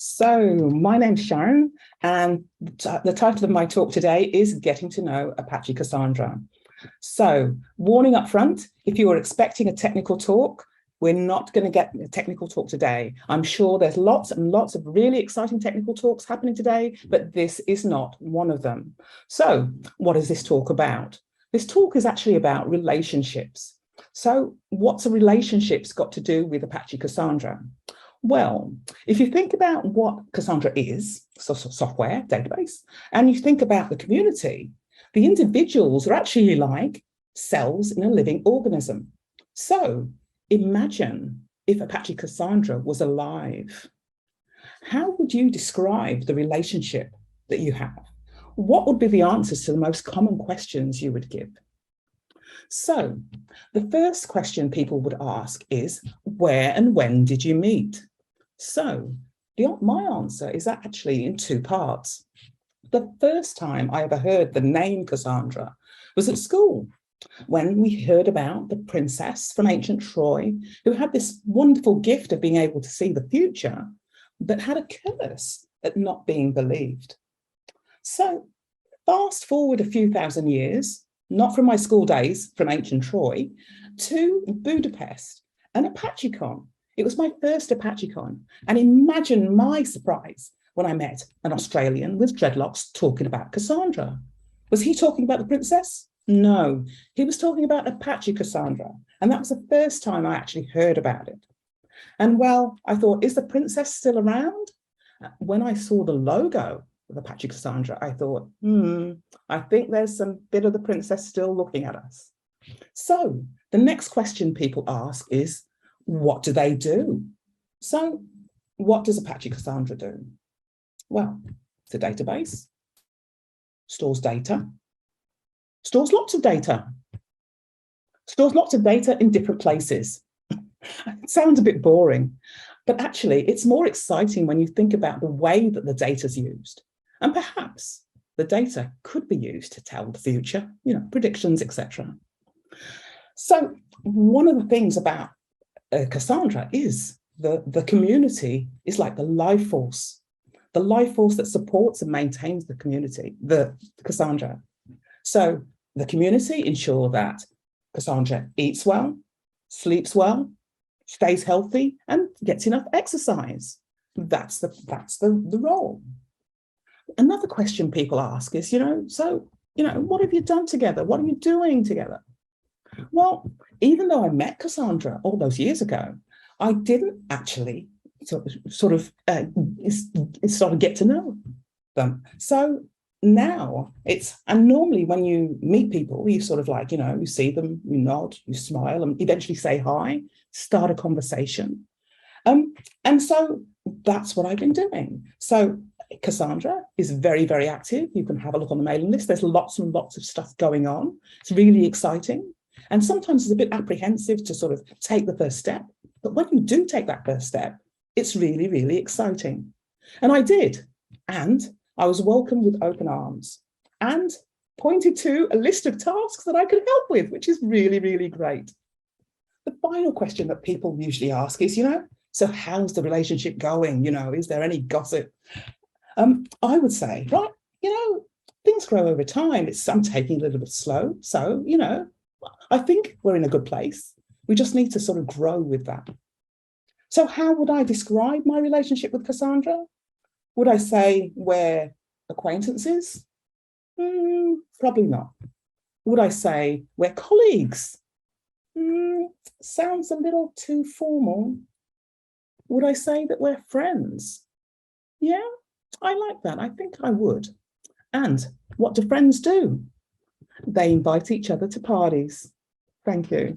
So my name's Sharon, and the title of my talk today is Getting to Know Apache Cassandra. So warning up front, if you were expecting a technical talk, we're not going to get a technical talk today. I'm sure there's lots and lots of really exciting technical talks happening today, but this is not one of them. So what is this talk about? This talk is actually about relationships. So what's a relationship's got to do with Apache Cassandra? Well, if you think about what Cassandra is, software, database, and you think about the community, the individuals are actually like cells in a living organism. So imagine if Apache Cassandra was alive. How would you describe the relationship that you have? What would be the answers to the most common questions you would give? So the first question people would ask is, where and when did you meet? So my answer is actually in two parts. The first time I ever heard the name Cassandra was at school, when we heard about the princess from ancient Troy who had this wonderful gift of being able to see the future, but had a curse at not being believed. So fast forward a few thousand years, not from my school days from ancient Troy, to Budapest and ApacheCon. It was my first ApacheCon, and imagine my surprise when I met an Australian with dreadlocks talking about Cassandra. Was he talking about the princess? No, he was talking about Apache Cassandra, and that was the first time I actually heard about it. And well, I thought, is the princess still around? When I saw the logo of Apache Cassandra, I thought, I think there's some bit of the princess still looking at us. So the next question people ask is, what do they do? So what does Apache Cassandra do? Well, it's a database, stores data, stores lots of data, stores lots of data in different places. It sounds a bit boring, but actually it's more exciting when you think about the way that the data is used. And perhaps the data could be used to tell the future, predictions, etc. So one of the things about Cassandra is the community is like the life force that supports and maintains the community, the Cassandra. So the community ensure that Cassandra eats well, sleeps well, stays healthy, and gets enough exercise. That's the role. Another question people ask is, what have you done together? What are you doing together? Well, even though I met Cassandra all those years ago, I didn't actually sort of get to know them. So now and normally when you meet people, you sort of like, you see them, you nod, you smile, and eventually say hi, start a conversation. And so that's what I've been doing. So Cassandra is very, very active. You can have a look on the mailing list. There's lots and lots of stuff going on. It's really exciting. And sometimes it's a bit apprehensive to sort of take the first step. But when you do take that first step, it's really, really exciting. And I did. And I was welcomed with open arms and pointed to a list of tasks that I could help with, which is really, really great. The final question that people usually ask is, so how's the relationship going? Is there any gossip? I would say, right, things grow over time. I'm taking a little bit slow. So, I think we're in a good place. We just need to sort of grow with that. So how would I describe my relationship with Cassandra? Would I say we're acquaintances? Probably not. Would I say we're colleagues? Sounds a little too formal. Would I say that we're friends? Yeah, I like that. I think I would. And what do friends do? They invite each other to parties. Thank you.